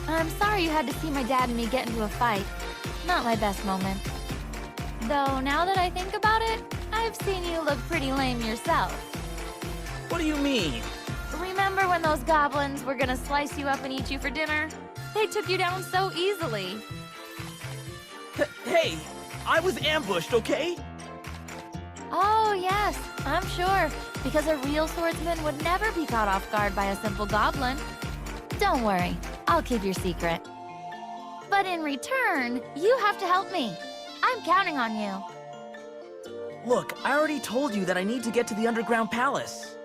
I'm sorry you had to see my dad and me get into a fight. Not my best moment. Though, now that I think about it, I've seen you look pretty lame yourself. What do you mean? Remember when those goblins were gonna slice you up and eat you for dinner? They took you down so easily. Hey, I was ambushed, okay? Oh, yes, I'm sure. Because a real swordsman would never be caught off guard by a simple goblin. Don't worry, I'll keep your secret. But in return, you have to help me. I'm counting on you. Look, I already told you that I need to get to the underground palace.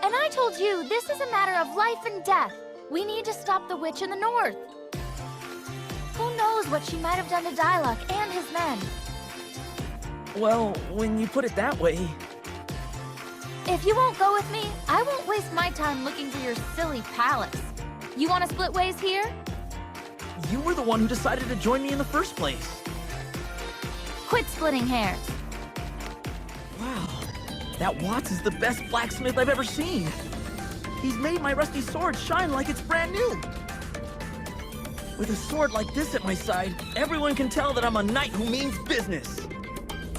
And I told you this is a matter of life and death. We need to stop the witch in the north. Who knows what she might have done to Dyluck and his men? Well, when you put it that way... If you won't go with me, I won't waste my time looking for your silly palace. You want to split ways here? You were the one who decided to join me in the first place. Quit splitting hairs. Wow, that Watts is the best blacksmith I've ever seen. He's made my rusty sword shine like it's brand new. With a sword like this at my side, everyone can tell that I'm a knight who means business.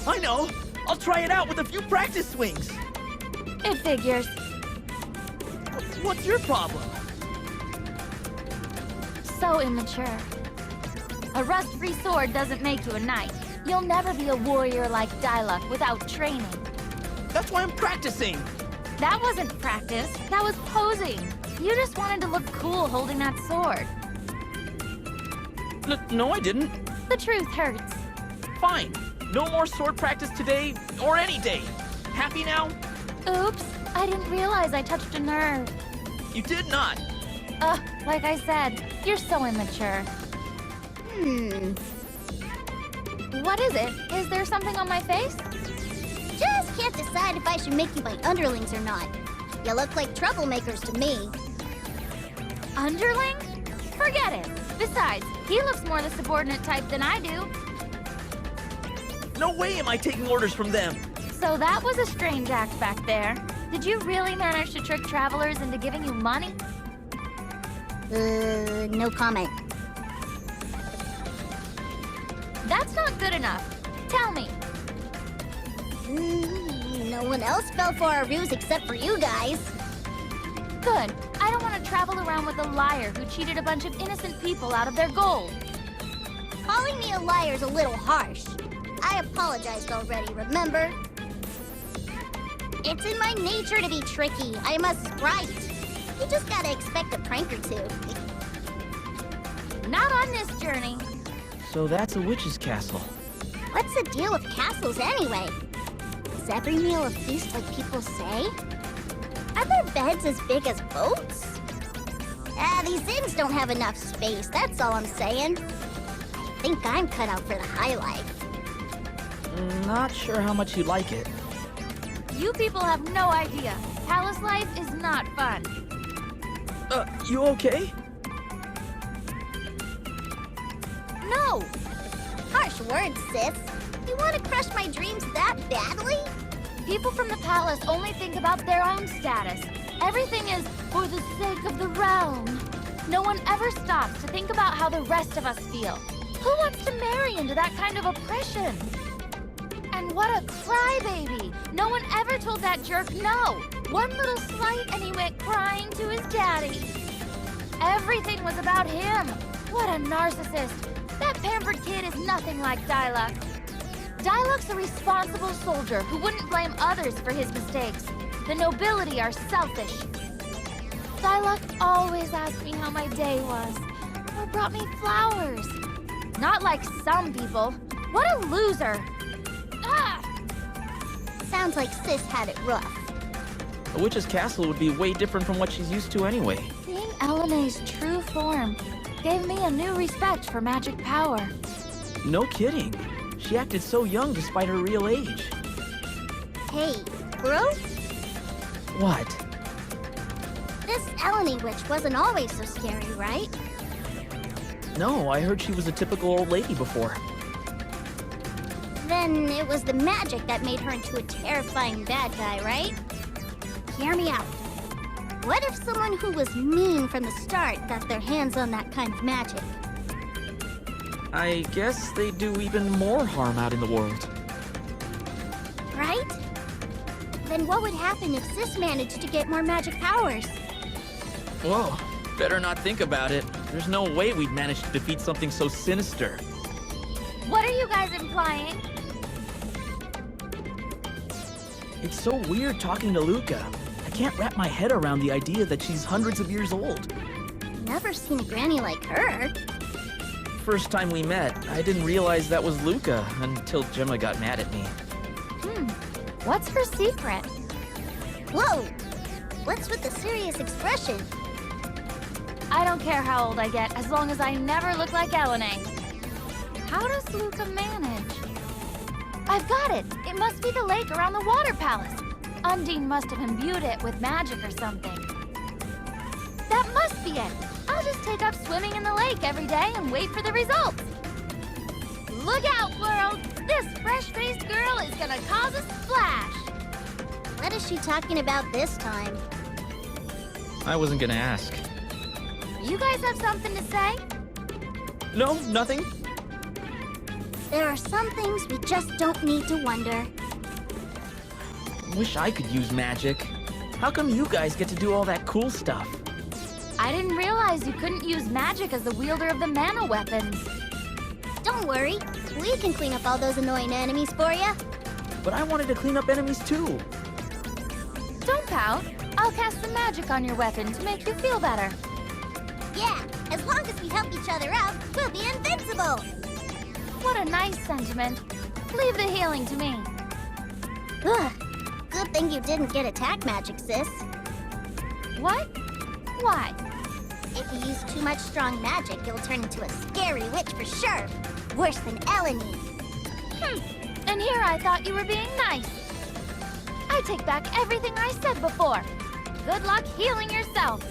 I know! I'll try it out with a few practice swings. It figures. What's your problem? So immature. A rust-free sword doesn't make you a knight. You'll never be a warrior like Dyluck without training. That's why I'm practicing. That wasn't practice. That was posing. You just wanted to look cool holding that sword. No, I didn't. The truth hurts. Fine. No more sword practice today or any day. Happy now? Oops, I didn't realize I touched a nerve. You did not. Like I said, you're so immature. What is it? Is there something on my face? Just can't decide if I should make you my underlings or not. You look like troublemakers to me. Underling? Forget it. Besides, he looks more the subordinate type than I do. No way am I taking orders from them. So that was a strange act back there. Did you really manage to trick travelers into giving you money? No comment. That's not good enough. Tell me. No one else fell for our ruse except for you guys. Good. I don't want to travel around with a liar who cheated a bunch of innocent people out of their gold. Calling me a liar's a little harsh. I apologized already, remember? It's in my nature to be tricky. I'm a sprite. You just gotta expect a prank or two. Not on this journey. So that's a witch's castle. What's the deal with castles anyway? Is every meal a feast like people say? Are there beds as big as boats? These inns don't have enough space, that's all I'm saying. I think I'm cut out for the high life. Not sure how much you like it. You people have no idea. Palace life is not fun. You okay? No! Harsh words, sis. You want to crush my dreams that badly? People from the palace only think about their own status. Everything is for the sake of the realm. No one ever stops to think about how the rest of us feel. Who wants to marry into that kind of oppression? And what a crybaby! No one ever told that jerk no. One little slight and he went crying to his daddy. Everything was about him. What a narcissist. That pampered kid is nothing like Dyluck. Dyluck's a responsible soldier who wouldn't blame others for his mistakes. The nobility are selfish. Dyluck always asked me how my day was, or brought me flowers. Not like some people. What a loser! Ah! Sounds like sis had it rough. A witch's castle would be way different from what she's used to anyway. Seeing Elinee's true form gave me a new respect for magic power. No kidding. She acted so young despite her real age. Hey, bro? What? This Elinee witch wasn't always so scary, right? No, I heard she was a typical old lady before. Then it was the magic that made her into a terrifying bad guy, right? Hear me out. What if someone who was mean from the start got their hands on that kind of magic? I guess they do even more harm out in the world. Right? Then what would happen if Sis managed to get more magic powers? Whoa, better not think about it. There's no way we'd manage to defeat something so sinister. What are you guys implying? It's so weird talking to Luka. I can't wrap my head around the idea that she's hundreds of years old. Never seen a granny like her. First time we met, I didn't realize that was Luka until Gemma got mad at me. What's her secret? Whoa! What's with the serious expression? I don't care how old I get, as long as I never look like Elinee. How does Luka manage? I've got it! It must be the lake around the water palace. Undine must have imbued it with magic or something. That must be it! I'll just take up swimming in the lake every day and wait for the results. Look out, world! This fresh-faced girl is gonna cause a splash! What is she talking about this time? I wasn't gonna ask. You guys have something to say? No, nothing. There are some things we just don't need to wonder. Wish I could use magic. How come you guys get to do all that cool stuff? I didn't realize you couldn't use magic as the wielder of the mana weapons. Don't worry, we can clean up all those annoying enemies for you. But I wanted to clean up enemies too. Don't pout. I'll cast some magic on your weapon to make you feel better. Yeah, as long as we help each other out, we'll be invincible. What a nice sentiment. Leave the healing to me. Ugh. Good thing you didn't get attack magic, sis. What? Why? If you use too much strong magic, you'll turn into a scary witch for sure. Worse than Elinee. And here I thought you were being nice. I take back everything I said before. Good luck healing yourself.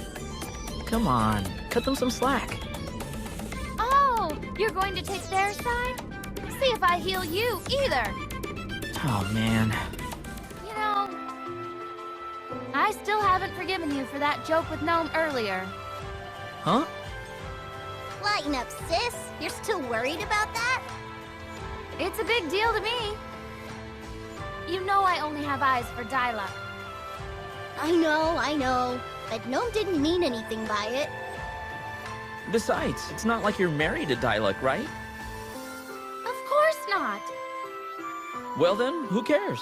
Come on, cut them some slack. Oh, you're going to take their side? See if I heal you either. Oh man. You know, I still haven't forgiven you for that joke with Gnome earlier. Huh? Lighten up, sis. You're still worried about that? It's a big deal to me. You know I only have eyes for Dyluck. I know. But Gnome didn't mean anything by it. Besides, it's not like you're married to Dyluck, right? Of course not. Well then, who cares?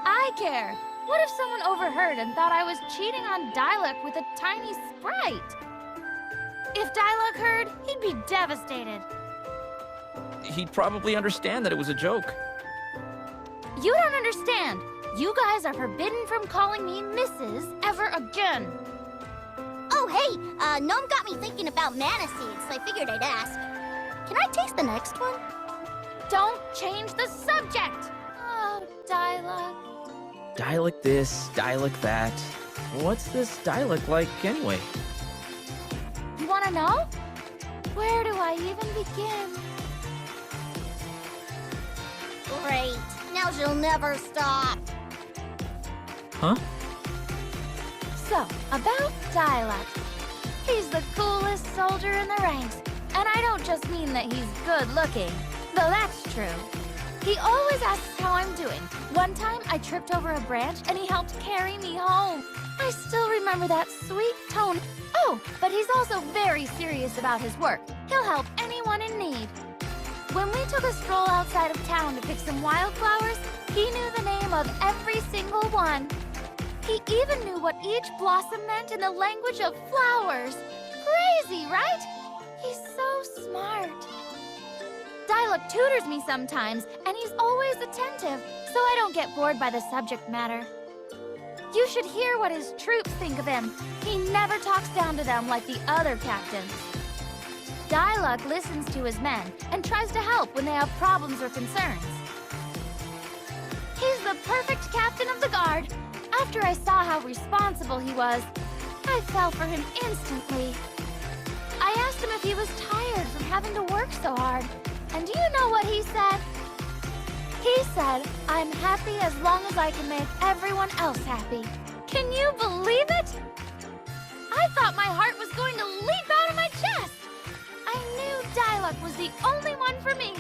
I care. What if someone overheard and thought I was cheating on Dyluck with a tiny sprite? If Dyluck heard, he'd be devastated. He'd probably understand that it was a joke. You don't understand. You guys are forbidden from calling me Mrs. ever again. Oh, hey, Gnome got me thinking about mana seeds, so I figured I'd ask. Can I taste the next one? Don't change the subject. Oh, Dyluck. Dyluck this, Dyluck that. What's this Dyluck like anyway? You want to know? Where do I even begin? Great. Now she'll never stop. Huh? So, about Dyluck. He's the coolest soldier in the ranks. And I don't just mean that he's good looking, though that's true. He always asks how I'm doing. One time, I tripped over a branch and he helped carry me home. I still remember that sweet tone. Oh, but he's also very serious about his work. He'll help anyone in need. When we took a stroll outside of town to pick some wildflowers, he knew the name of every single one. He even knew what each blossom meant in the language of flowers. Crazy, right? He's so smart. Dyluck tutors me sometimes, and he's always attentive, so I don't get bored by the subject matter. You should hear what his troops think of him. He never talks down to them like the other captains. Dyluck listens to his men and tries to help when they have problems or concerns. He's the perfect captain of the guard. After I saw how responsible he was, I fell for him instantly. I asked him if he was tired from having to work so hard, and do you know what he said? He said, "I'm happy as long as I can make everyone else happy." Can you believe it? I thought my heart was going to leap out of my chest. I knew Dyluck was the only one for me.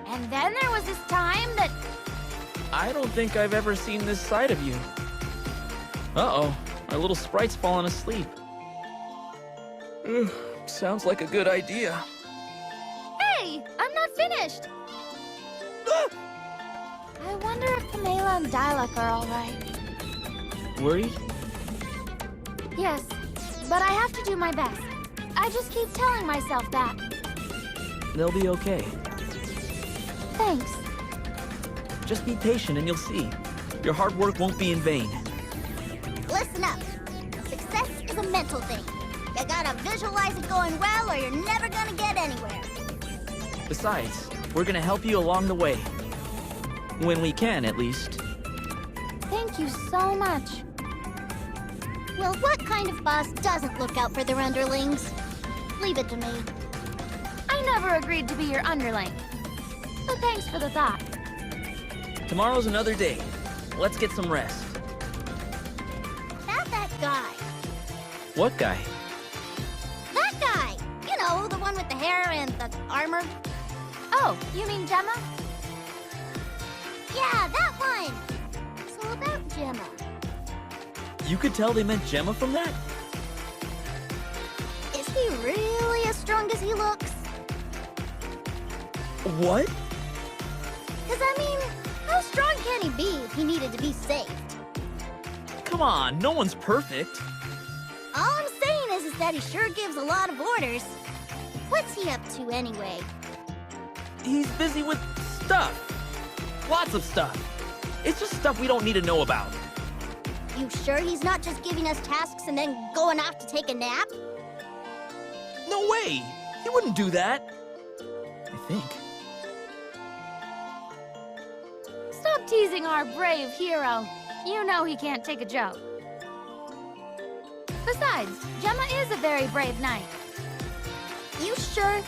And then there was this time that... I don't think I've ever seen this side of you. Uh-oh, our little sprite's fallen asleep. Ugh, sounds like a good idea. Hey, I'm not finished. I wonder if Pamaela and Dyluck are all right. Worried? Yes, but I have to do my best. I just keep telling myself that. They'll be okay. Thanks. Just be patient and you'll see. Your hard work won't be in vain. Listen up. Success is a mental thing. You gotta visualize it going well or you're never gonna get anywhere. Besides, we're gonna help you along the way. When we can, at least. Thank you so much. Well, what kind of boss doesn't look out for their underlings? Leave it to me. I never agreed to be your underling. So thanks for the thought. Tomorrow's another day. Let's get some rest. About that guy. What guy? That guy! You know, the one with the hair and the armor. Oh, you mean Gemma? Yeah, that one! So about Gemma. You could tell they meant Gemma from that? Is he really as strong as he looks? What? Cause I mean, how strong can he be if he needed to be saved? Come on, no one's perfect. All I'm saying is that he sure gives a lot of orders. What's he up to anyway? He's busy with stuff. Lots of stuff. It's just stuff we don't need to know about. You sure he's not just giving us tasks and then going off to take a nap? No way! He wouldn't do that. I think. Stop teasing our brave hero. You know he can't take a joke. Besides, Gemma is a very brave knight. You sure?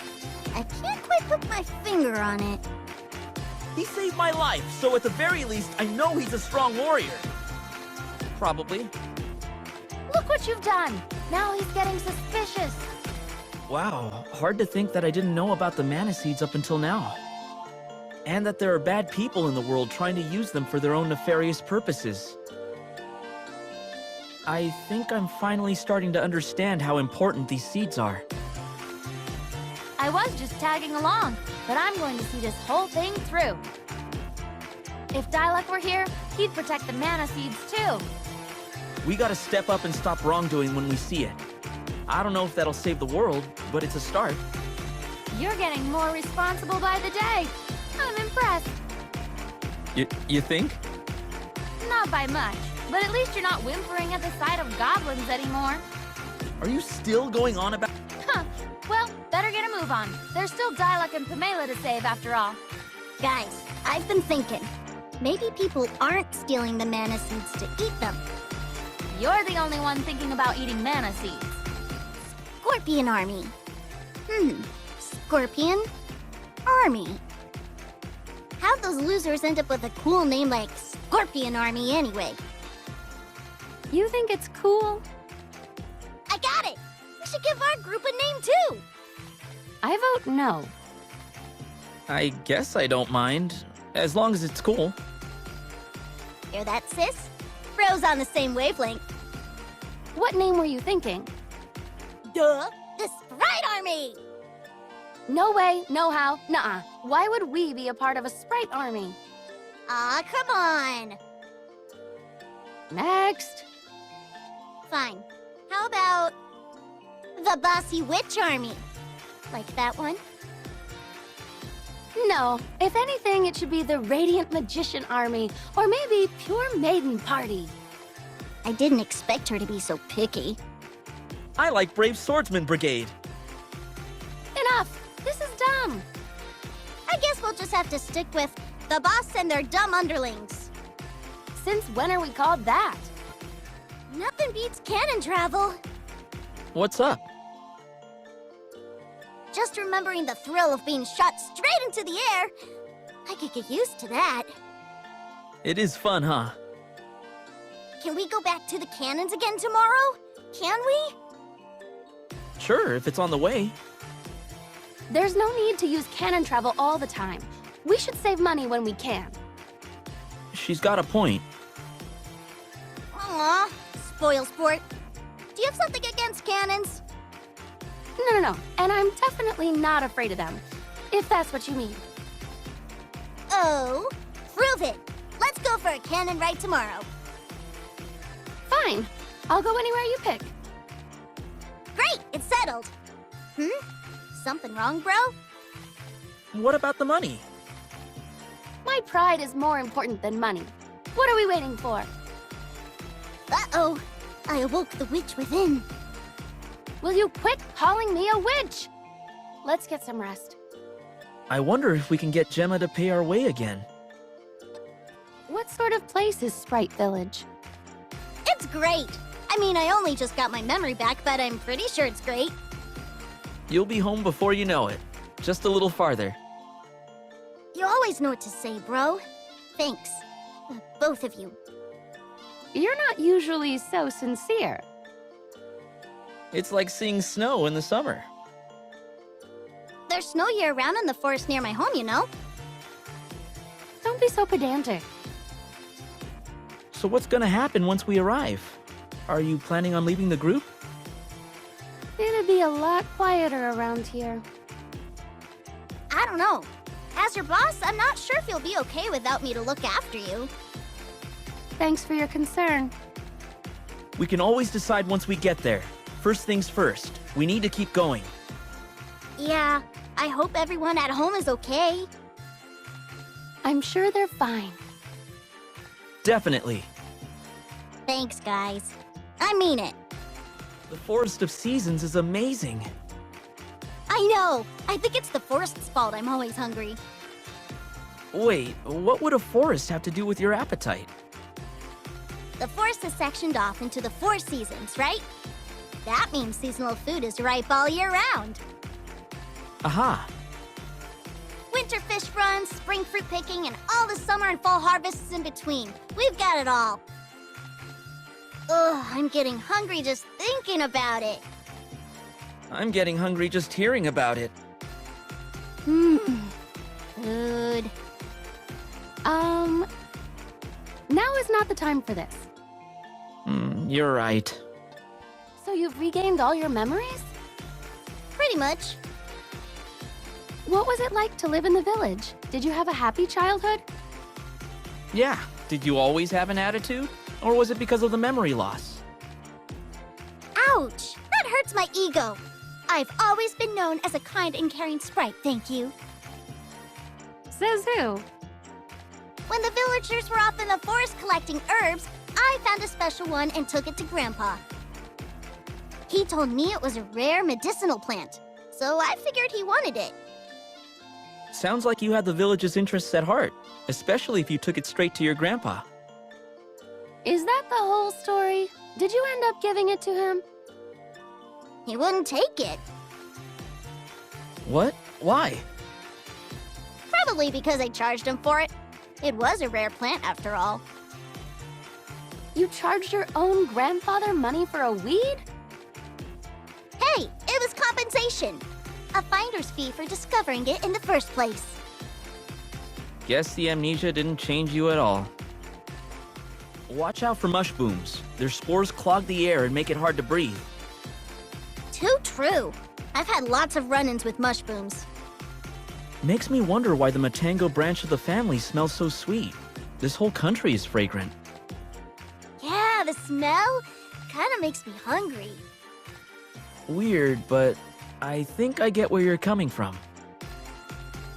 I can't quite put my finger on it. He saved my life, so at the very least, I know he's a strong warrior. Probably. Look what you've done. Now he's getting suspicious. Wow, hard to think that I didn't know about the mana seeds up until now. And that there are bad people in the world trying to use them for their own nefarious purposes. I think I'm finally starting to understand how important these seeds are. I was just tagging along, but I'm going to see this whole thing through. If Dyluck were here, he'd protect the mana seeds too. We gotta step up and stop wrongdoing when we see it. I don't know if that'll save the world, but it's a start. You're getting more responsible by the day. I'm impressed. You think? Not by much, but at least you're not whimpering at the sight of goblins anymore. Are you still going on about— Huh. Well, better get a move on. There's still Dyluck and Pamaela to save after all. Guys, I've been thinking. Maybe people aren't stealing the mana seeds to eat them. You're the only one thinking about eating mana seeds. Scorpion Army. Scorpion Army. How'd those losers end up with a cool name like Scorpion Army anyway? You think it's cool? I got it! We should give our group a name too! I vote no. I guess I don't mind, as long as it's cool. Hear that, sis? Bros on the same wavelength. What name were you thinking? Duh! The Sprite Army! No way, no how, nuh-uh. Why would we be a part of a sprite army? Aw, come on! Next. Fine. How about the Bossy Witch Army? Like that one? No, if anything, it should be the Radiant Magician Army, or maybe Pure Maiden Party. I didn't expect her to be so picky. I like Brave Swordsman Brigade. Enough! This is dumb. I guess we'll just have to stick with the boss and their dumb underlings. Since when are we called that? Nothing beats Canon travel. What's up? Just remembering the thrill of being shot straight into the air. I could get used to that. It is fun, huh? can we go back to the Cannons again tomorrow? Can we? Sure, if it's on the way. There's no need to use Canon travel all the time. We should save money when we can. She's got a point. Aw, spoil sport. Do you have something against Cannons? No. And I'm definitely not afraid of them, if that's what you mean. Oh, prove it. Let's go for a Cannon ride tomorrow. Fine. I'll go anywhere you pick. Great, it's settled. Something wrong, bro? What about the money? My pride is more important than money. What are we waiting for? Uh-oh, I awoke the witch within. Will you quit calling me a witch? Let's get some rest. I wonder if we can get Gemma to pay our way again. What sort of place is Sprite Village? It's great. I mean, I only just got my memory back, but I'm pretty sure it's great. You'll be home before you know it. Just a little farther. You always know what to say, bro. Thanks. Both of you. You're not usually so sincere. It's like seeing snow in the summer. There's snow year-round in the forest near my home, you know? Don't be so pedantic. So what's gonna happen once we arrive? Are you planning on leaving the group? It'd be a lot quieter around here. I don't know. As your boss, I'm not sure if you'll be okay without me to look after you. Thanks for your concern. We can always decide once we get there. First things first, we need to keep going. Yeah, I hope everyone at home is okay. I'm sure they're fine. Definitely. Thanks, guys. I mean it. The Forest of Seasons is amazing. I know. I think it's the forest's fault I'm always hungry. Wait, what would a forest have to do with your appetite? The forest is sectioned off into the 4 seasons, right? That means seasonal food is ripe all year round. Aha. Winter fish runs, spring fruit picking, and all the summer and fall harvests in between. We've got it all. Ugh, I'm getting hungry just thinking about it. I'm getting hungry just hearing about it. Food. Now is not the time for this. You're right. So you've regained all your memories? Pretty much. What was it like to live in the village? Did you have a happy childhood? Yeah, did you always have an attitude? Or was it because of the memory loss? Ouch! That hurts my ego. I've always been known as a kind and caring sprite, thank you. Says who? When the villagers were off in the forest collecting herbs, I found a special one and took it to Grandpa. He told me it was a rare medicinal plant, so I figured he wanted it. Sounds like you had the village's interests at heart, especially if you took it straight to your grandpa. Is that the whole story? Did you end up giving it to him? He wouldn't take it. What? Why? Probably because I charged him for it. It was a rare plant after all. You charged your own grandfather money for a weed? Hey, it was compensation. A finder's fee for discovering it in the first place. Guess the amnesia didn't change you at all. Watch out for mushbooms. Their spores clog the air and make it hard to breathe. Too true. I've had lots of run-ins with mushbooms. Makes me wonder why the Matango branch of the family smells so sweet. This whole country is fragrant. Yeah, the smell kind of makes me hungry. Weird, but I think I get where you're coming from.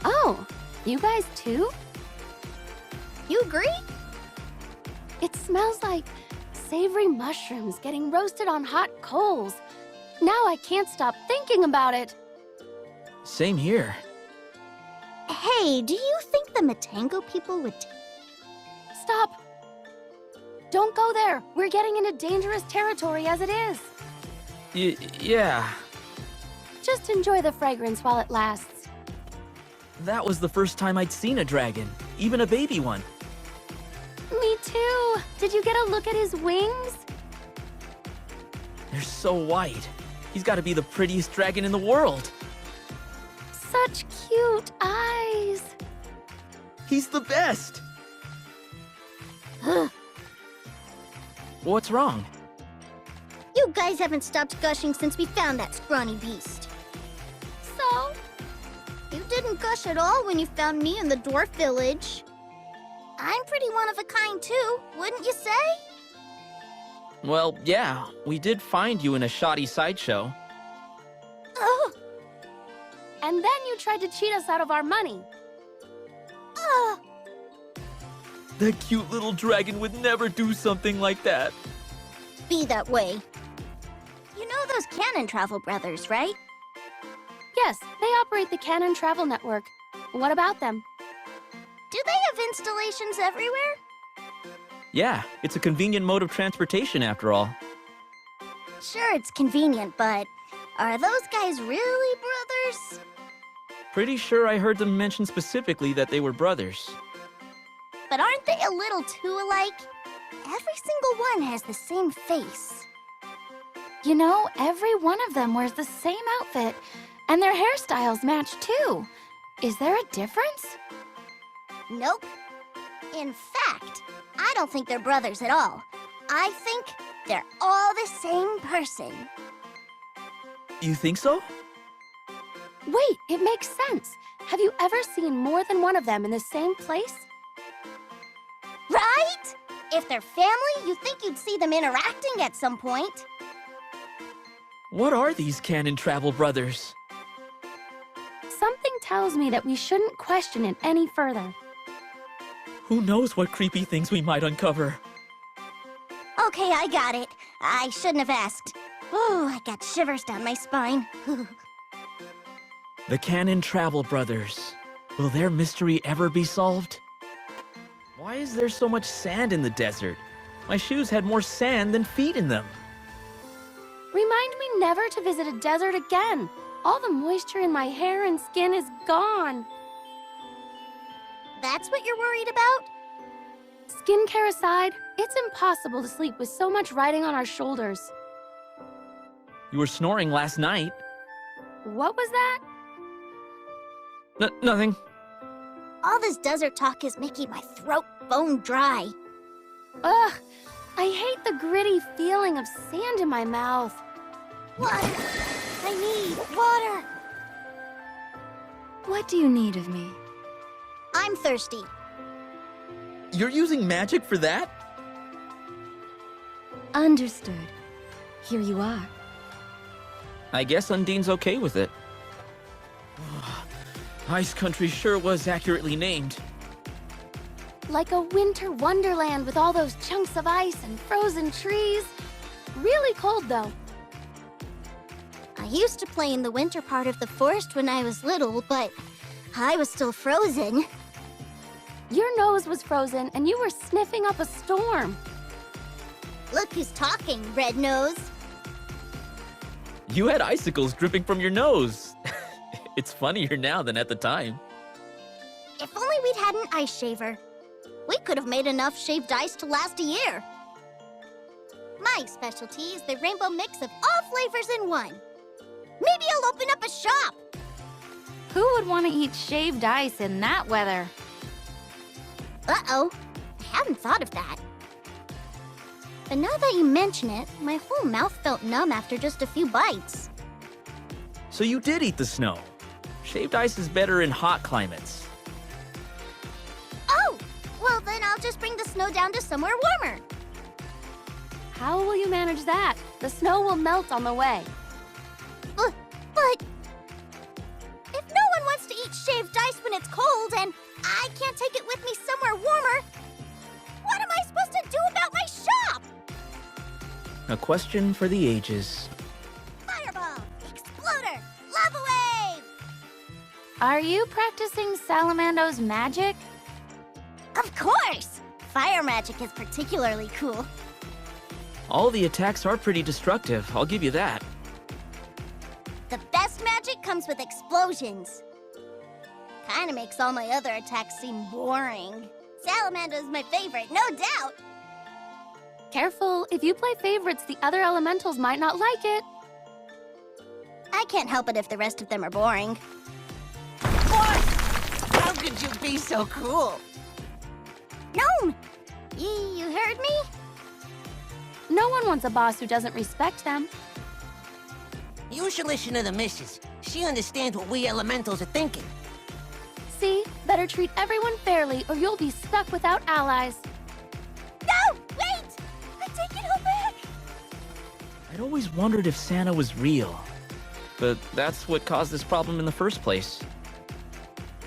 Oh, you guys too? You agree? It smells like savory mushrooms getting roasted on hot coals. Now I can't stop thinking about it. Same here. Hey, do you think the Matango people would... Stop. Don't go there. We're getting into dangerous territory as it is. Yeah. Just enjoy the fragrance while it lasts. That was the first time I'd seen a dragon, even a baby one. Me too. Did you get a look at his wings? They're so white. He's got to be the prettiest dragon in the world. Such cute eyes. He's the best. What's wrong? You guys haven't stopped gushing since we found that scrawny beast. So? You didn't gush at all when you found me in the dwarf village. I'm pretty one of a kind too, wouldn't you say? Well, yeah, we did find you in a shoddy sideshow. Oh, And then you tried to cheat us out of our money. oh. That cute little dragon would never do something like that. Be that way. You know those Canon travel brothers, right? Yes, they operate the Canon travel network. What about them? Do they have installations everywhere? Yeah, it's a convenient mode of transportation after all. Sure, it's convenient, but are those guys really brothers? Pretty sure I heard them mention specifically that they were brothers. But aren't they a little too alike? Every single one has the same face. You know, every one of them wears the same outfit, and their hairstyles match too. Is there a difference? Nope. In fact, I don't think they're brothers at all. I think they're all the same person. You think so? Wait, it makes sense. Have you ever seen more than one of them in the same place? Right? If they're family, you'd think you'd see them interacting at some point. What are these Canon travel brothers? Something tells me that we shouldn't question it any further. Who knows what creepy things we might uncover? Okay, I got it. I shouldn't have asked. Oh, I got shivers down my spine. The Canon travel brothers. Will their mystery ever be solved? Why is there so much sand in the desert? My shoes had more sand than feet in them. Remind me never to visit a desert again. All the moisture in my hair and skin is gone. That's what you're worried about? Skincare aside, it's impossible to sleep with so much riding on our shoulders. You were snoring last night. What was that? Nothing. All this desert talk is making my throat bone dry. Ugh, I hate the gritty feeling of sand in my mouth. Water! I need water! What do you need of me? I'm thirsty. You're using magic for that? Understood. Here you are. I guess Undine's okay with it. Ice Country sure was accurately named. Like a winter wonderland with all those chunks of ice and frozen trees. Really cold, though. I used to play in the winter part of the forest when I was little, but I was still frozen. Your nose was frozen and you were sniffing up a storm. Look who's talking, Red Nose. You had icicles dripping from your nose. It's funnier now than at the time. If only we'd had an ice shaver. We could have made enough shaved ice to last a year. My specialty is the rainbow mix of all flavors in one. Maybe I'll open up a shop. Who would want to eat shaved ice in that weather? Uh-oh, I hadn't thought of that. But now that you mention it, my whole mouth felt numb after just a few bites. So you did eat the snow. Shaved ice is better in hot climates. Oh, well then I'll just bring the snow down to somewhere warmer. How will you manage that? The snow will melt on the way. But if no one wants to eat shaved ice when it's cold and I can't take it with me somewhere warmer, what am I supposed to do about my shop? A question for the ages. Fireball, exploder, lava wave! Are you practicing Salamando's magic? Of course! Fire magic is particularly cool. All the attacks are pretty destructive, I'll give you that. The best magic comes with explosions. Kinda makes all my other attacks seem boring. Salamando's my favorite, no doubt. Careful, if you play favorites, the other elementals might not like it. I can't help it if the rest of them are boring. What? How could you be so cruel? Gnome! You heard me? No one wants a boss who doesn't respect them. You should listen to the missus. She understands what we elementals are thinking. See? Better treat everyone fairly or you'll be stuck without allies. No! Wait! I take it all back! I'd always wondered if Santa was real. But that's what caused this problem in the first place.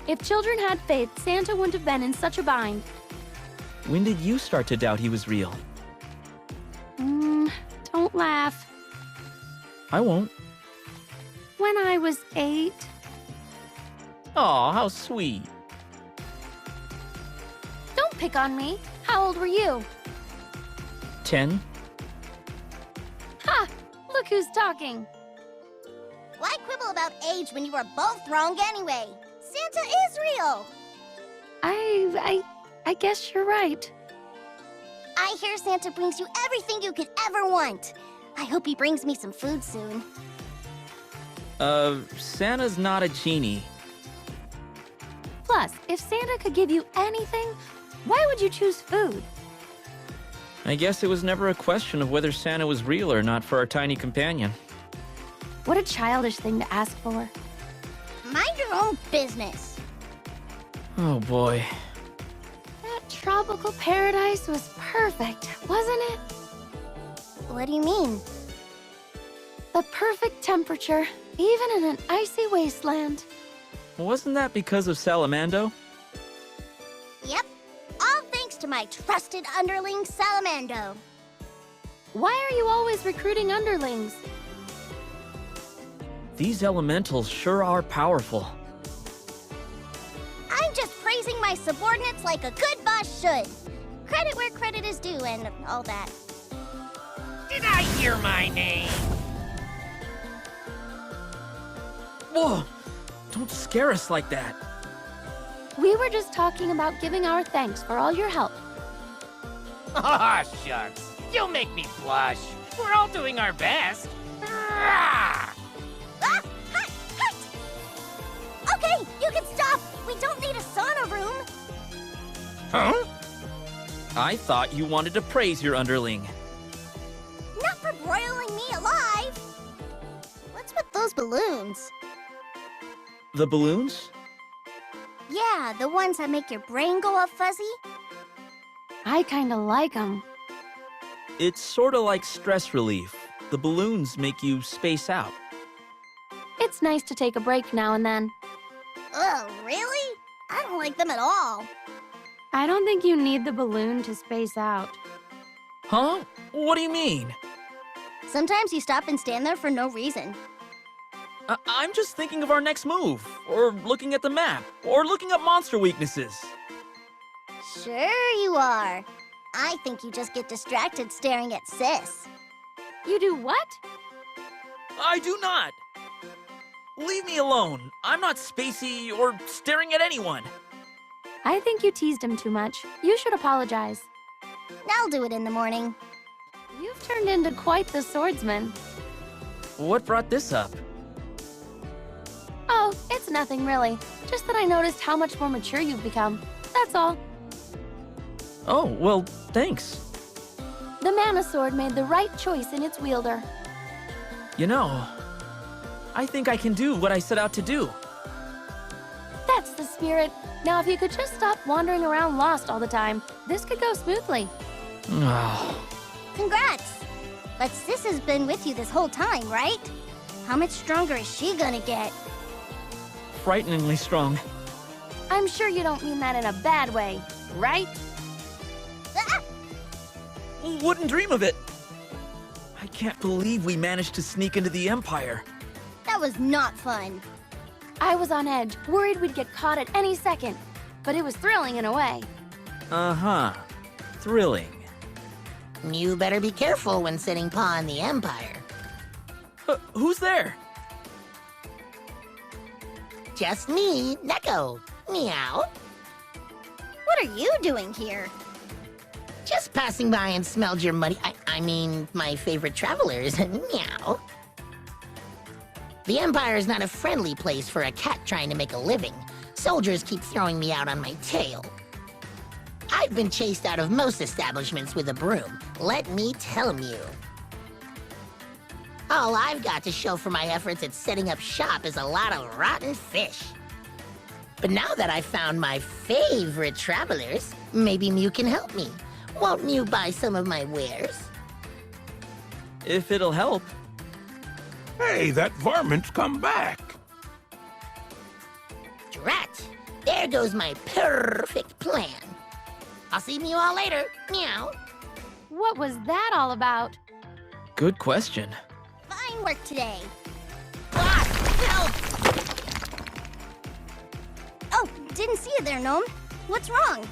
If children had faith, Santa wouldn't have been in such a bind. When did you start to doubt he was real? Don't laugh. I won't. When I was 8. Aw, how sweet. Don't pick on me. How old were you? 10? Ha! Look who's talking. Why quibble about age when you were both wrong anyway? Santa is real! I guess you're right. I hear Santa brings you everything you could ever want. I hope he brings me some food soon. Santa's not a genie. Plus, if Santa could give you anything, why would you choose food? I guess it was never a question of whether Santa was real or not for our tiny companion. What a childish thing to ask for. Mind your own business. Oh boy. That tropical paradise was perfect, wasn't it? What do you mean? The perfect temperature, even in an icy wasteland. Wasn't that because of Salamando? Yep. All thanks to my trusted underling, Salamando. Why are you always recruiting underlings? These elementals sure are powerful. I'm just praising my subordinates like a good boss should. Credit where credit is due and all that. Did I hear my name? Whoa! Don't scare us like that. We were just talking about giving our thanks for all your help. Aw, shucks. You'll make me blush. We're all doing our best. Ah! Rah! Hut! Hut! Okay, you can stop! We don't need a sauna room! Huh? I thought you wanted to praise your underling. Not for broiling me alive! What's with those balloons? The balloons? Yeah, the ones that make your brain go all fuzzy? I kinda like them. It's sorta like stress relief. The balloons make you space out. It's nice to take a break now and then. Oh, really? I don't like them at all. I don't think you need the balloon to space out. Huh? What do you mean? Sometimes you stop and stand there for no reason. I'm just thinking of our next move, or looking at the map, or looking up monster weaknesses. Sure you are. I think you just get distracted staring at Sis. You do what? I do not! Leave me alone. I'm not spacey or staring at anyone. I think you teased him too much. You should apologize. I'll do it in the morning. You've turned into quite the swordsman. What brought this up? Oh, it's nothing really. Just that I noticed how much more mature you've become. That's all. Oh, well, thanks. The Mana Sword made the right choice in its wielder. You know, I think I can do what I set out to do. That's the spirit. Now, if you could just stop wandering around lost all the time, this could go smoothly. Oh. Congrats! But Sis has been with you this whole time, right? How much stronger is she gonna get? Frighteningly strong. I'm sure you don't mean that in a bad way, right? Ah! Wouldn't dream of it. I can't believe we managed to sneak into the Empire. That was not fun. I was on edge, worried we'd get caught at any second. But it was thrilling in a way. Uh-huh. Thrilling. You better be careful when setting paw on the Empire. Who's there? Just me, Neko. Meow. What What are you doing here? Just passing by and smelled your muddy... I mean, my favorite travelers. Meow. The Empire is not a friendly place for a cat trying to make a living. Soldiers keep throwing me out on my tail. I've been chased out of most establishments with a broom. Let me tell you. All I've got to show for my efforts at setting up shop is a lot of rotten fish. But now that I've found my favorite travelers, maybe Mew can help me. Won't Mew buy some of my wares? If it'll help. Hey, that varmint's come back. Drat! There goes my perfect plan. I'll see you all later. Meow. What was that all about? Good question. Fine work today. Boss, help! Oh, didn't see you there, Gnome. What's wrong?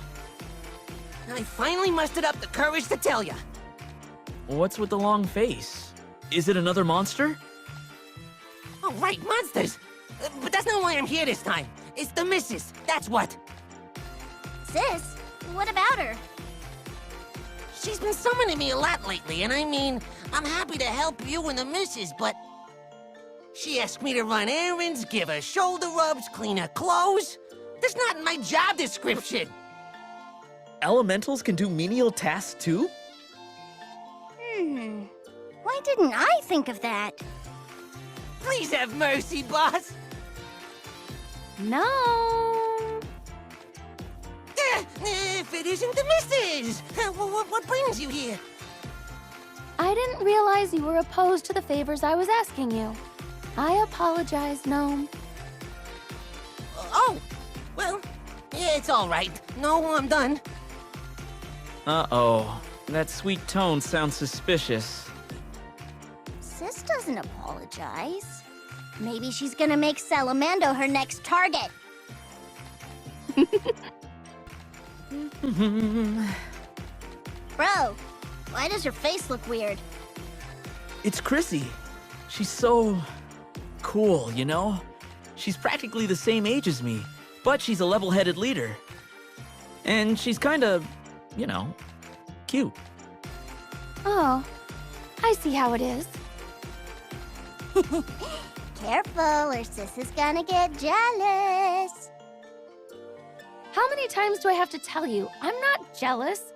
I finally mustered up the courage to tell ya. What's with the long face? Is it another monster? Oh, right, monsters. But that's not why I'm here this time. It's the missus, that's what. Sis, what about her? She's been summoning me a lot lately, and I mean, I'm happy to help you and the missus, but... She asked me to run errands, give her shoulder rubs, clean her clothes. That's not in my job description. Elementals can do menial tasks too? Why didn't I think of that? Please have mercy, boss. No. If it isn't the missus, what brings you here? I didn't realize you were opposed to the favors I was asking you. I apologize, Gnome. Oh, well, yeah, it's all right. No, I'm done. Uh-oh. That sweet tone sounds suspicious. Sis doesn't apologize. Maybe she's gonna make Salamando her next target. Bro, why does your face look weird? It's Krissie. She's so... cool, you know? She's practically the same age as me, but she's a level-headed leader. And she's kinda, you know, cute. Oh, I see how it is. Careful, or Sis is gonna get jealous. How many times do I have to tell you? I'm not jealous.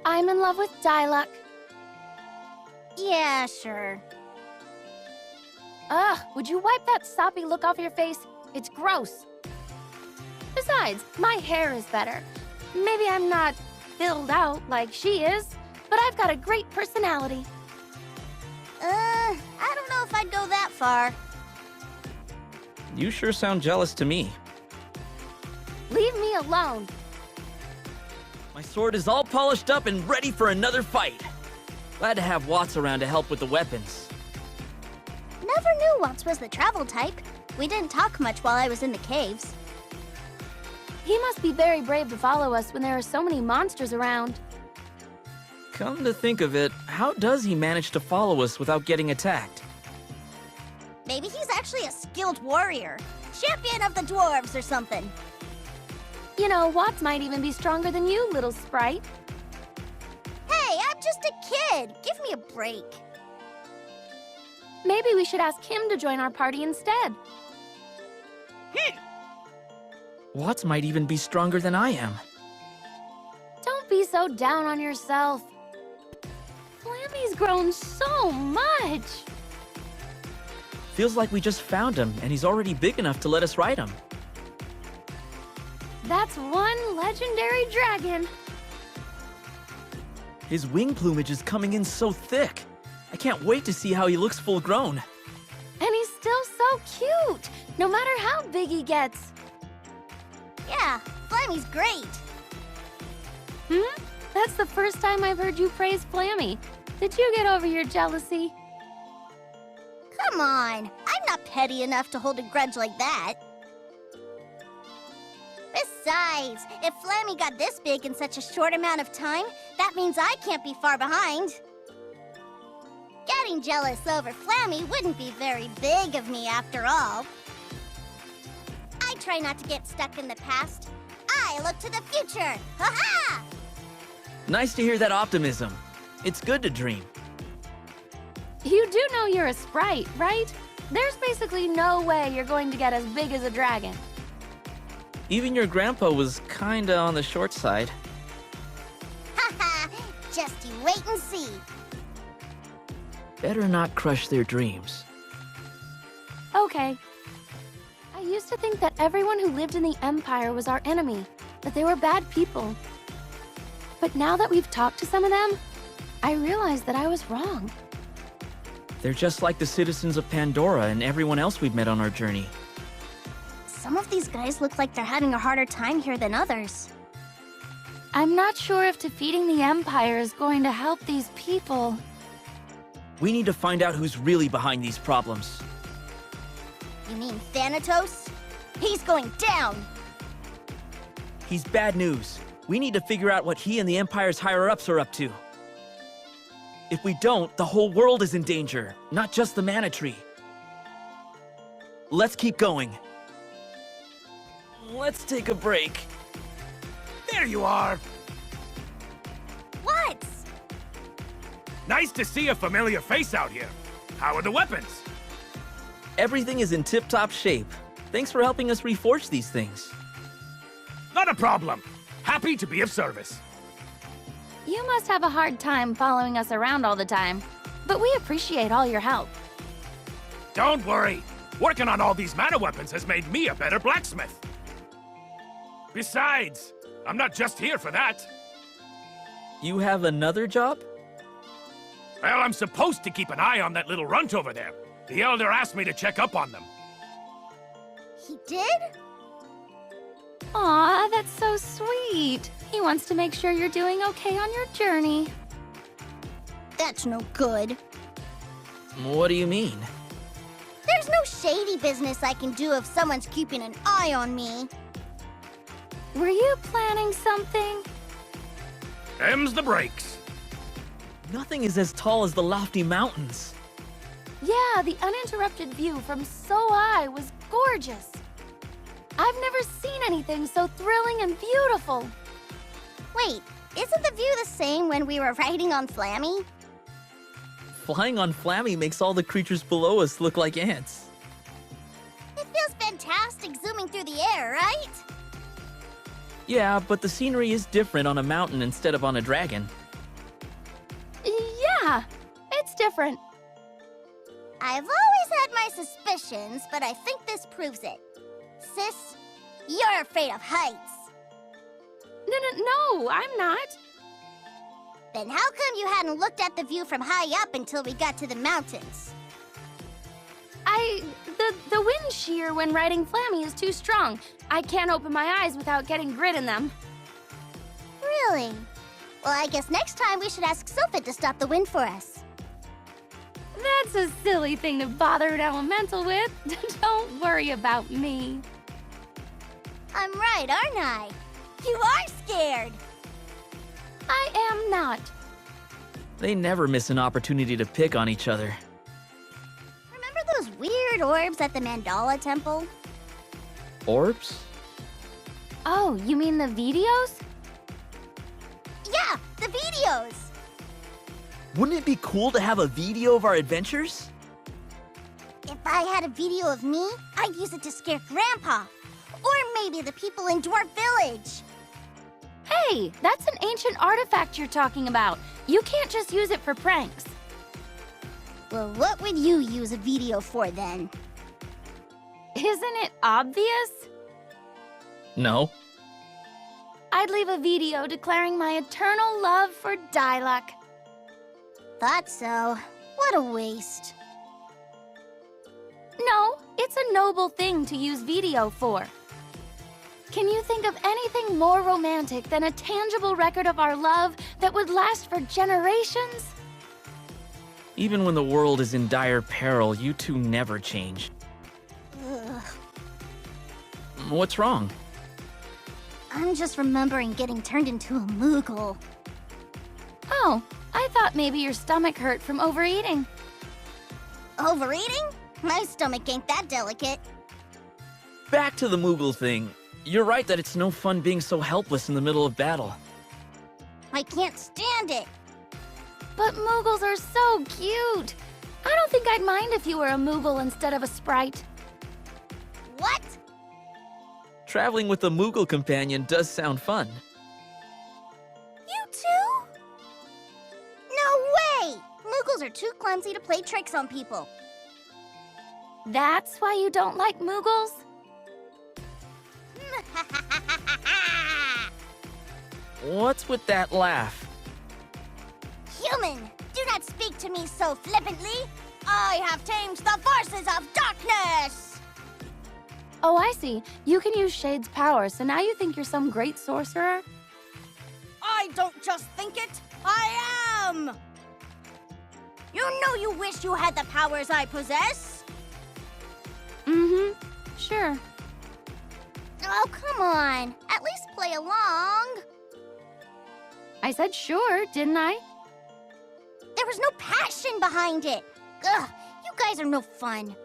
I'm in love with Dyluck. Yeah, sure. Ugh, would you wipe that soppy look off your face? It's gross. Besides, my hair is better. Maybe I'm not filled out like she is, but I've got a great personality. I don't know if I'd go that far. You sure sound jealous to me. Leave me alone. My sword is all polished up and ready for another fight. Glad to have Watts around to help with the weapons. Never knew Watts was the travel type. We didn't talk much while I was in the caves. He must be very brave to follow us when there are so many monsters around. Come to think of it, how does he manage to follow us without getting attacked? Maybe he's actually a skilled warrior. Champion of the dwarves or something. You know, Watts might even be stronger than you, little sprite. Hey, I'm just a kid. Give me a break. Maybe we should ask him to join our party instead. Watts might even be stronger than I am. Don't be so down on yourself. Flammie's grown so much. Feels like we just found him, and he's already big enough to let us ride him. That's one legendary dragon. His wing plumage is coming in so thick. I can't wait to see how he looks full grown. And he's still so cute, no matter how big he gets. Yeah, Flammie's great. That's the first time I've heard you praise Flammie. Did you get over your jealousy? Come on, I'm not petty enough to hold a grudge like that. Besides, if Flammie got this big in such a short amount of time, that means I can't be far behind. Getting jealous over Flammie wouldn't be very big of me after all. I try not to get stuck in the past. I look to the future. Ha-ha! Nice to hear that optimism. It's good to dream. You do know you're a sprite, right? There's basically no way you're going to get as big as a dragon. Even your grandpa was kinda on the short side. Ha-ha! Just you wait and see. Better not crush their dreams. Okay. I used to think that everyone who lived in the Empire was our enemy, that they were bad people. But now that we've talked to some of them, I realize that I was wrong. They're just like the citizens of Pandora and everyone else we've met on our journey. Some of these guys look like they're having a harder time here than others. I'm not sure if defeating the Empire is going to help these people. We need to find out who's really behind these problems. You mean Thanatos? He's going down! He's bad news. We need to figure out what he and the Empire's higher-ups are up to. If we don't, the whole world is in danger, not just the Mana Tree. Let's keep going. Let's take a break. There you are. What? Nice to see a familiar face out here. How are the weapons? Everything is in tip-top shape. Thanks for helping us reforge these things. Not a problem. Happy to be of service. You must have a hard time following us around all the time, but we appreciate all your help. Don't worry. Working on all these mana weapons has made me a better blacksmith. Besides, I'm not just here for that. You have another job? Well, I'm supposed to keep an eye on that little runt over there. The Elder asked me to check up on them. He did? Aw, that's so sweet. He wants to make sure you're doing okay on your journey. That's no good. What do you mean? There's no shady business I can do if someone's keeping an eye on me. Were you planning something? Them's the breaks. Nothing is as tall as the lofty mountains. Yeah, the uninterrupted view from so high was gorgeous. I've never seen anything so thrilling and beautiful. Wait, isn't the view the same when we were riding on Flammie? Flying on Flammie makes all the creatures below us look like ants. It feels fantastic zooming through the air, right? Yeah, but the scenery is different on a mountain instead of on a dragon. Yeah, it's different. I've always had my suspicions, but I think this proves it. Sis, you're afraid of heights. No, I'm not. Then how come you hadn't looked at the view from high up until we got to the mountains? The wind shear when riding Flammie is too strong. I can't open my eyes without getting grit in them. Really? Well, I guess next time we should ask Sophie to stop the wind for us. That's a silly thing to bother an elemental with. Don't worry about me. I'm right, aren't I? You are scared! I am not. They never miss an opportunity to pick on each other. Remember those weird orbs at the Mandala temple? Orbs? Oh, you mean the Veedios? Yeah, the Veedios! Wouldn't it be cool to have a video of our adventures? If I had a video of me, I'd use it to scare Grandpa. Or maybe the people in Dwarf Village. Hey, that's an ancient artifact you're talking about. You can't just use it for pranks. Well, what would you use a video for then? Isn't it obvious? No. I'd leave a video declaring my eternal love for Dyluck. Thought so. What a waste. No, it's a noble thing to use video for. Can you think of anything more romantic than a tangible record of our love that would last for generations? Even when the world is in dire peril, you two never change. Ugh. What's wrong? I'm just remembering getting turned into a Moogle. Oh, I thought maybe your stomach hurt from overeating. Overeating? My stomach ain't that delicate. Back to the Moogle thing. You're right that it's no fun being so helpless in the middle of battle. I can't stand it. But Moogles are so cute. I don't think I'd mind if you were a Moogle instead of a Sprite. What? Traveling with a Moogle companion does sound fun. You too? No way! Moogles are too clumsy to play tricks on people. That's why you don't like Moogles? What's with that laugh? Human, do not speak to me so flippantly. I have tamed the forces of darkness! Oh, I see. You can use Shade's power, so now you think you're some great sorcerer? I don't just think it, I am! You know you wish you had the powers I possess. Mm-hmm. Sure. Oh, come on. At least play along. I said sure, didn't I? There was no passion behind it. Ugh, you guys are no fun.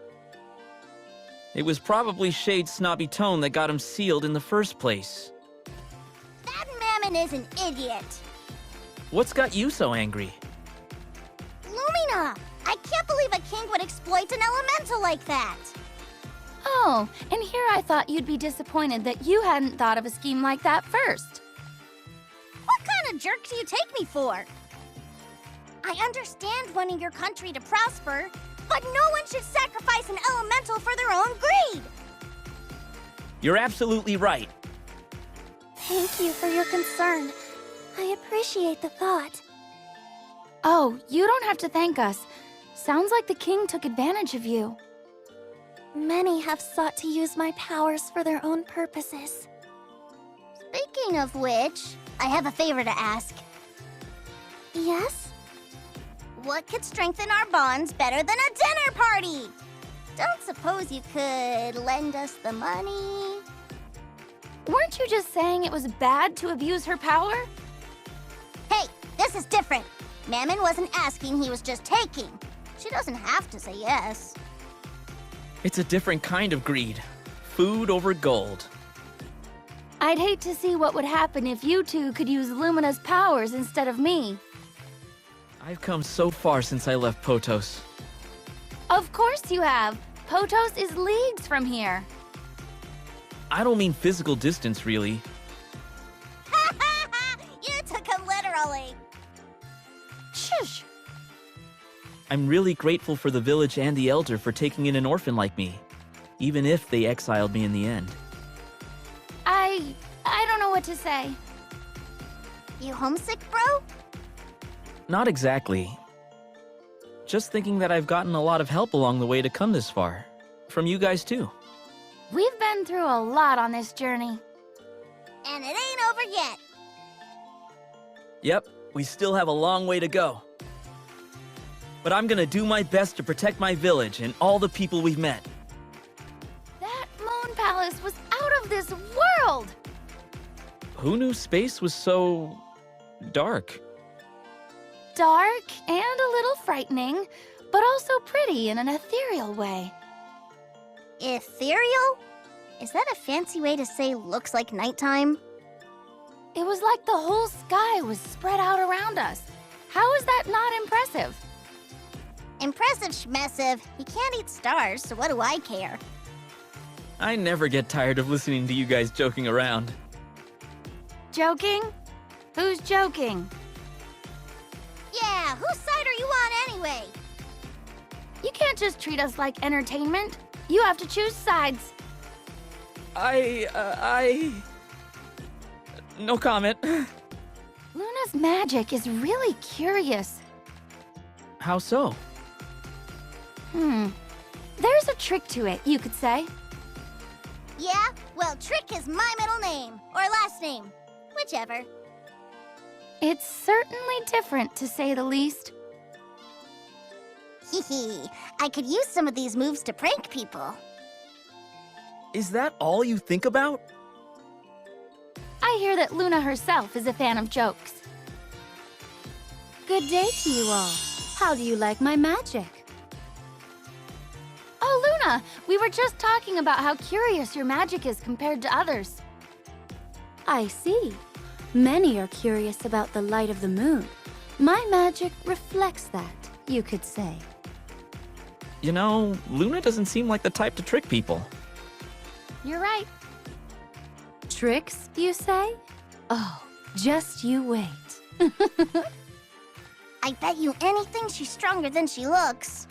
It was probably Shade's snobby tone that got him sealed in the first place. That Mammon is an idiot. What's got you so angry? Lumina! I can't believe a king would exploit an elemental like that. Oh, and here I thought you'd be disappointed that you hadn't thought of a scheme like that first. What kind of jerk do you take me for? I understand wanting your country to prosper, but no one should sacrifice an elemental for their own greed. You're absolutely right. Thank you for your concern. I appreciate the thought. Oh, you don't have to thank us. Sounds like the king took advantage of you. Many have sought to use my powers for their own purposes. Speaking of which, I have a favor to ask. Yes? What could strengthen our bonds better than a dinner party? Don't suppose you could lend us the money? Weren't you just saying it was bad to abuse her power? Hey, this is different. Mammon wasn't asking, he was just taking. She doesn't have to say yes. It's a different kind of greed. Food over gold. I'd hate to see what would happen if you two could use Lumina's powers instead of me. I've come so far since I left Potos. Of course you have. Potos is leagues from here. I don't mean physical distance, really. You took him literally. Shush. I'm really grateful for the village and the elder for taking in an orphan like me, even if they exiled me in the end. I don't know what to say. You homesick, bro? Not exactly. Just thinking that I've gotten a lot of help along the way to come this far. From you guys, too. We've been through a lot on this journey. And it ain't over yet. Yep, we still have a long way to go. But I'm gonna do my best to protect my village and all the people we've met. That moon palace was out of this world! Who knew space was so... dark? Dark and a little frightening, but also pretty in an ethereal way. Ethereal? Is that a fancy way to say looks like nighttime? It was like the whole sky was spread out around us. How is that not impressive? Impressive schmessive. He can't eat stars, so what do I care? I never get tired of listening to you guys joking around. Joking? Who's joking? Yeah, whose side are you on anyway? You can't just treat us like entertainment. You have to choose sides. No comment. Luna's magic is really curious. How so? There's a trick to it, you could say. Yeah? Well, Trick is my middle name. Or last name. Whichever. It's certainly different, to say the least. Hee. I could use some of these moves to prank people. Is that all you think about? I hear that Luna herself is a fan of jokes. Good day to you all. How do you like my magic? Oh, Luna, we were just talking about how curious your magic is compared to others. I see. Many are curious about the light of the moon. My magic reflects that, you could say. You know, Luna doesn't seem like the type to trick people. You're right. Tricks, you say? Oh, just you wait. I bet you anything she's stronger than she looks.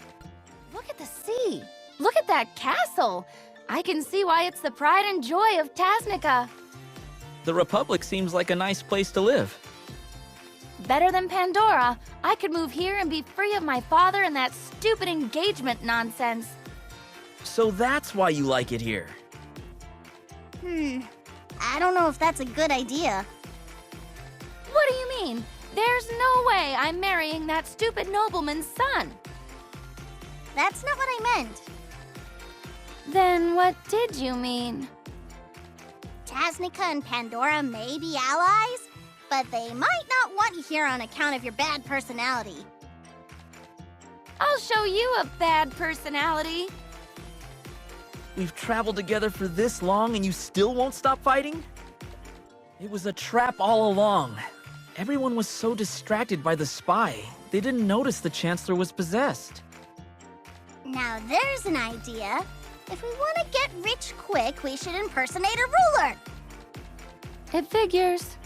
Look at the sea. Look at that castle. I can see why it's the pride and joy of Tasnica. The Republic seems like a nice place to live. Better than Pandora. I could move here and be free of my father and that stupid engagement nonsense. So that's why you like it here. I don't know if that's a good idea. What do you mean? There's no way I'm marrying that stupid nobleman's son. That's not what I meant. Then what did you mean? Tasnica and Pandora may be allies, but they might not want you here on account of your bad personality. I'll show you a bad personality. We've traveled together for this long and you still won't stop fighting? It was a trap all along. Everyone was so distracted by the spy, they didn't notice the Chancellor was possessed. Now there's an idea. If we want to get rich quick, we should impersonate a ruler. It figures.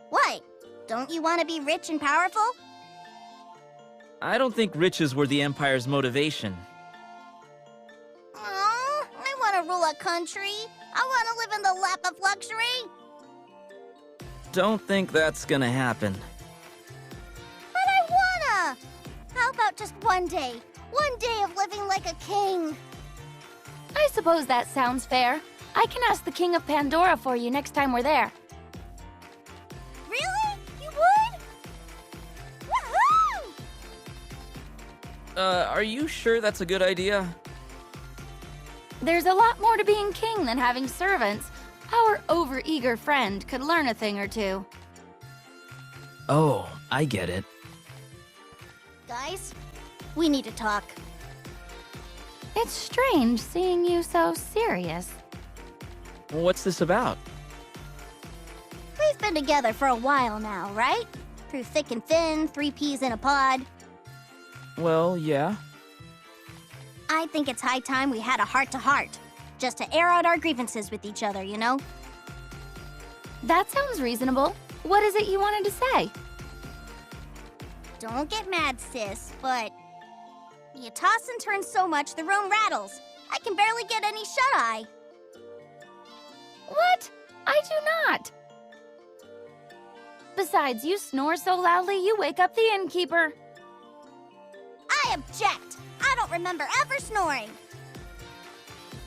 What? Don't you want to be rich and powerful? I don't think riches were the Empire's motivation. Oh, I want to rule a country. I want to live in the lap of luxury. Don't think that's gonna happen. But I wanna! How about just one day? One day of living like a king. I suppose that sounds fair. I can ask the King of Pandora for you next time we're there. Really? You would? Woohoo! Are you sure that's a good idea? There's a lot more to being king than having servants. Our overeager friend could learn a thing or two. Oh, I get it. Guys, we need to talk. It's strange seeing you so serious. What's this about? We've been together for a while now, right? Through thick and thin, 3 peas in a pod. Well, yeah. I think it's high time we had a heart-to-heart. Just to air out our grievances with each other, you know? That sounds reasonable. What is it you wanted to say? Don't get mad, sis, but you toss and turn so much the room rattles. I can barely get any shut-eye. What? I do not. Besides, you snore so loudly you wake up the innkeeper. I object! I don't remember ever snoring.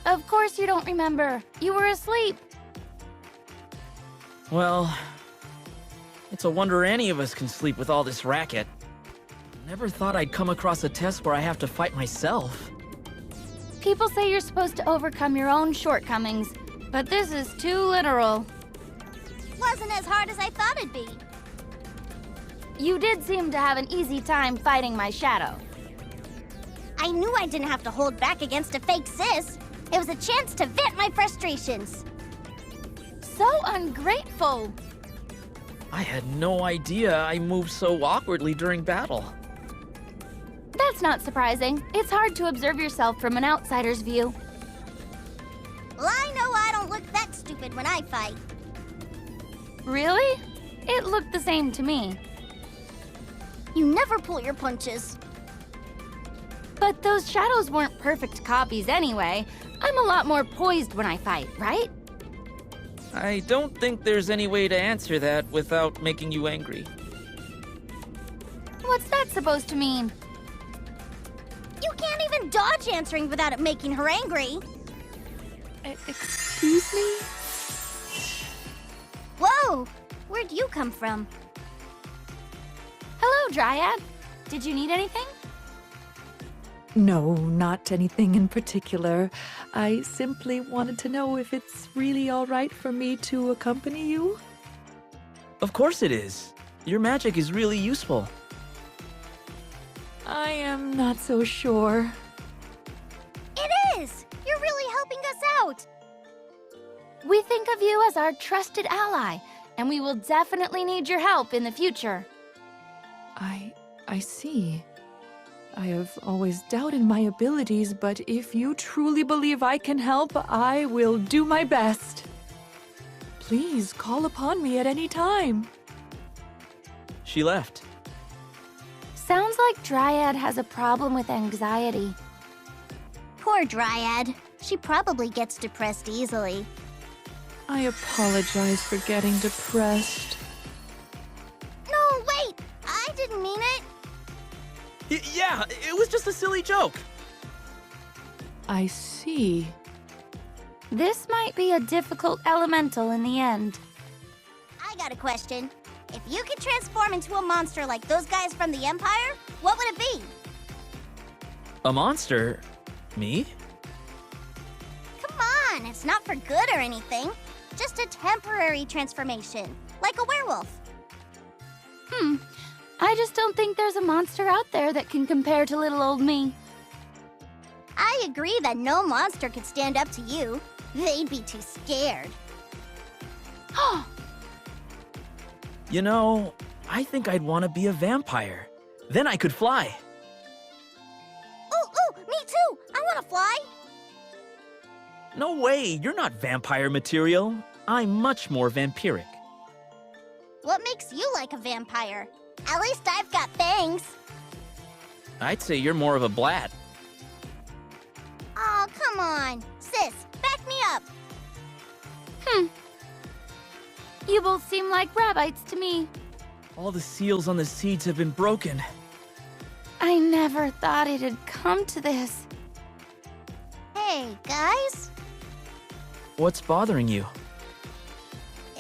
Of course you don't remember. You were asleep. Well, it's a wonder any of us can sleep with all this racket. Never thought I'd come across a test where I have to fight myself. People say you're supposed to overcome your own shortcomings, but this is too literal. Wasn't as hard as I thought it'd be. You did seem to have an easy time fighting my shadow. I knew I didn't have to hold back against a fake sis. It was a chance to vent my frustrations. So ungrateful. I had no idea I moved so awkwardly during battle. That's not surprising. It's hard to observe yourself from an outsider's view. Well, I know I don't look that stupid when I fight. Really? It looked the same to me. You never pull your punches. But those shadows weren't perfect copies anyway. I'm a lot more poised when I fight, right? I don't think there's any way to answer that without making you angry. What's that supposed to mean? You can't even dodge answering without it making her angry. Excuse me? Whoa! Where'd you come from? Hello, Dryad. Did you need anything? No, not anything in particular. I simply wanted to know if it's really all right for me to accompany you. Of course it is. Your magic is really useful. I am not so sure. It is! You're really helping us out! We think of you as our trusted ally, and we will definitely need your help in the future. I see. I have always doubted my abilities, but if you truly believe I can help, I will do my best. Please call upon me at any time. She left. Sounds like Dryad has a problem with anxiety. Poor Dryad. She probably gets depressed easily. I apologize for getting depressed. No, wait! I didn't mean it! Yeah, it was just a silly joke. I see. This might be a difficult elemental in the end. I got a question. If you could transform into a monster like those guys from the Empire, what would it be? A monster? Me? Come on, it's not for good or anything. Just a temporary transformation, like a werewolf. I just don't think there's a monster out there that can compare to little old me. I agree that no monster could stand up to you. They'd be too scared. You know, I think I'd want to be a vampire. Then I could fly. Ooh, me too! I want to fly! No way, you're not vampire material. I'm much more vampiric. What makes you like a vampire? At least I've got fangs. I'd say you're more of a blat. Oh, come on. Sis, back me up. You both seem like rabbits to me. All the seals on the seeds have been broken. I never thought it'd come to this. Hey, guys. What's bothering you?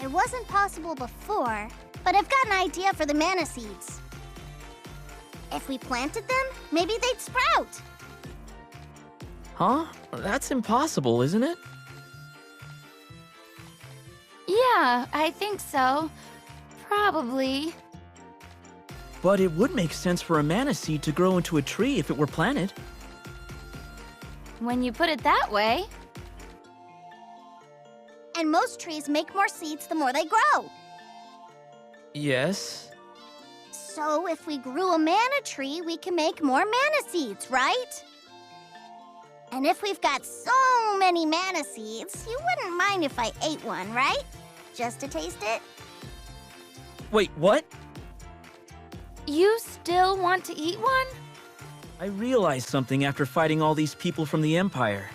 It wasn't possible before, but I've got an idea for the mana seeds. If we planted them, maybe they'd sprout. Huh? That's impossible, isn't it? Yeah, I think so. Probably. But it would make sense for a mana seed to grow into a tree if it were planted. When you put it that way. And most trees make more seeds the more they grow. Yes. So if we grew a mana tree, we can make more mana seeds, right? And if we've got so many mana seeds, you wouldn't mind if I ate one, right? Just to taste it? Wait, what? You still want to eat one? I realized something after fighting all these people from the Empire.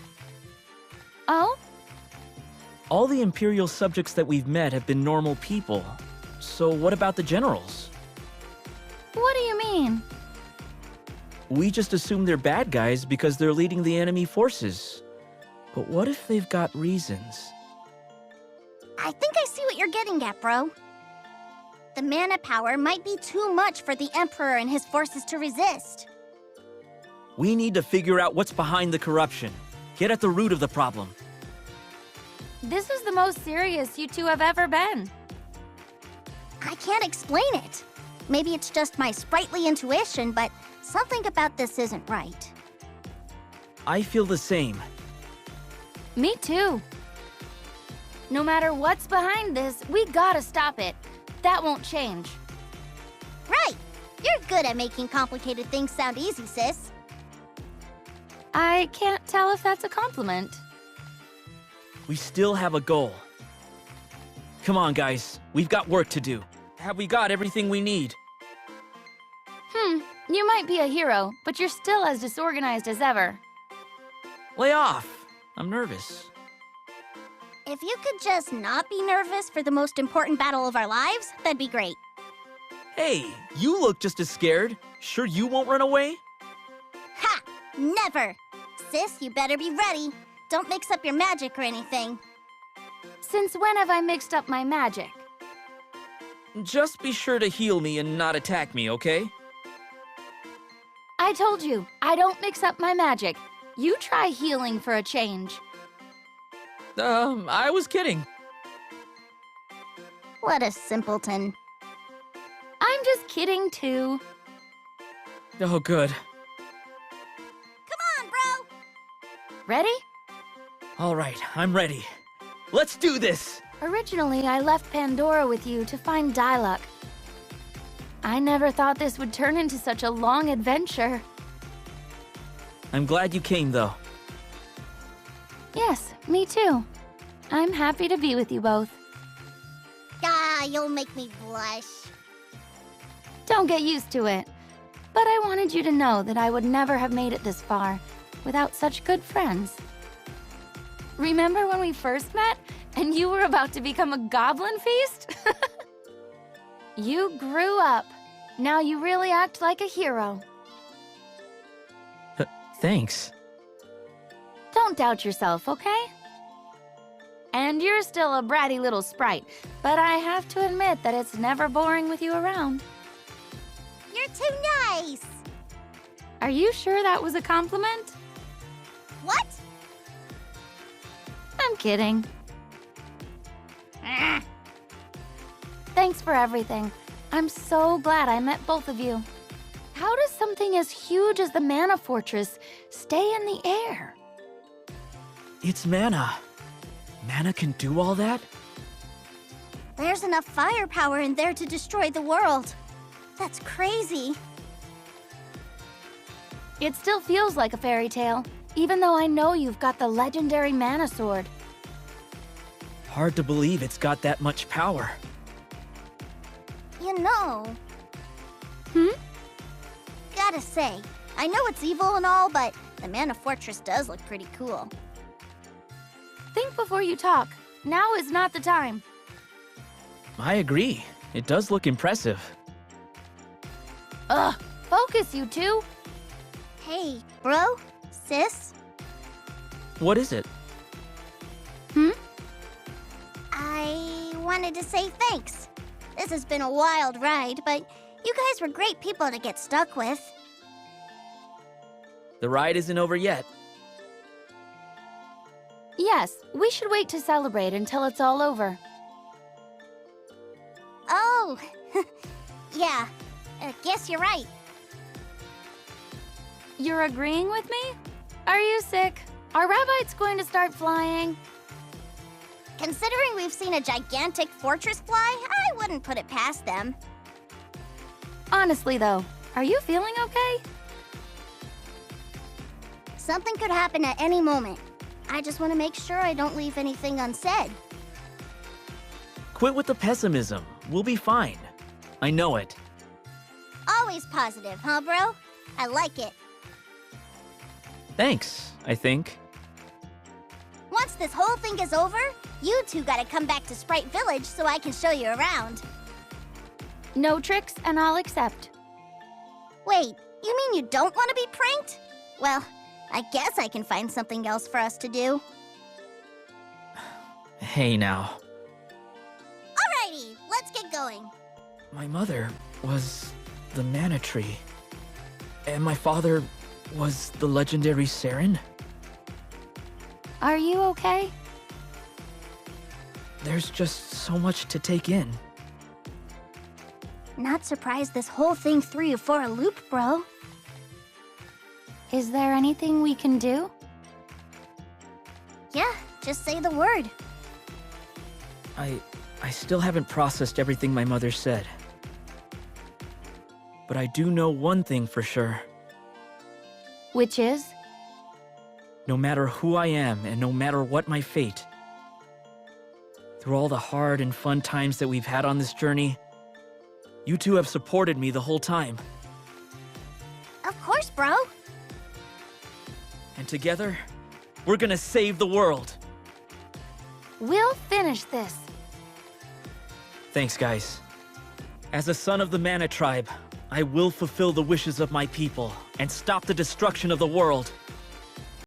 Oh? All the Imperial subjects that we've met have been normal people. So what about the generals? What do you mean? We just assume they're bad guys because they're leading the enemy forces. But what if they've got reasons? I think I see what you're getting at, bro. The mana power might be too much for the Emperor and his forces to resist. We need to figure out what's behind the corruption. Get at the root of the problem. This is the most serious you two have ever been. I can't explain it. Maybe it's just my sprightly intuition, but something about this isn't right. I feel the same. Me too. No matter what's behind this, we gotta stop it. That won't change. Right! You're good at making complicated things sound easy, sis. I can't tell if that's a compliment. We still have a goal. Come on, guys. We've got work to do. Have we got everything we need? You might be a hero, but you're still as disorganized as ever. Lay off. I'm nervous. If you could just not be nervous for the most important battle of our lives, that'd be great. Hey, you look just as scared. Sure you won't run away? Ha! Never! Sis, you better be ready. Don't mix up your magic or anything. Since when have I mixed up my magic? Just be sure to heal me and not attack me, okay? I told you, I don't mix up my magic. You try healing for a change. I was kidding. What a simpleton. I'm just kidding too. Oh, good. Come on, bro! Ready? All right, I'm ready. Let's do this! Originally, I left Pandora with you to find Dyluck. I never thought this would turn into such a long adventure. I'm glad you came, though. Yes, me too. I'm happy to be with you both. Ah, you'll make me blush. Don't get used to it. But I wanted you to know that I would never have made it this far without such good friends. Remember when we first met and you were about to become a goblin feast? You grew up. Now you really act like a hero. Thanks. Don't doubt yourself, okay? And you're still a bratty little sprite, but I have to admit that it's never boring with you around. You're too nice. Are you sure that was a compliment? What? I'm kidding. Thanks for everything. I'm so glad I met both of you. How does something as huge as the Mana Fortress stay in the air? It's mana. Mana can do all that? There's enough firepower in there to destroy the world. That's crazy. It still feels like a fairy tale, even though I know you've got the legendary Mana Sword. Hard to believe it's got that much power. You know, gotta say, I know it's evil and all, but the Mana Fortress does look pretty cool. Think before you talk. Now is not the time. I agree. It does look impressive. Ugh, focus, you two. Hey, bro, sis, What is it? I wanted to say thanks. This has been a wild ride, but you guys were great people to get stuck with. The ride isn't over yet. Yes, we should wait to celebrate until it's all over. Oh, yeah, guess you're right. You're agreeing with me? Are you sick? Are rabbits going to start flying? Considering we've seen a gigantic fortress fly, I wouldn't put it past them. Honestly, though, are you feeling okay? Something could happen at any moment. I just want to make sure I don't leave anything unsaid. Quit with the pessimism. We'll be fine. I know it. Always positive, huh, bro? I like it. Thanks, I think. Once this whole thing is over, you two gotta come back to Sprite Village so I can show you around. No tricks, and I'll accept. Wait, you mean you don't want to be pranked? Well, I guess I can find something else for us to do. Hey now. Alrighty, let's get going. My mother was the mana tree. And my father was the legendary Saren. Are you okay? There's just so much to take in. Not surprised this whole thing threw you for a loop, bro. Is there anything we can do? Yeah, just say the word. I still haven't processed everything my mother said. But I do know one thing for sure. Which is? No matter who I am and no matter what my fate, through all the hard and fun times that we've had on this journey, you two have supported me the whole time. Of course, bro. And together, we're gonna save the world. We'll finish this. Thanks, guys. As a son of the Mana Tribe, I will fulfill the wishes of my people and stop the destruction of the world.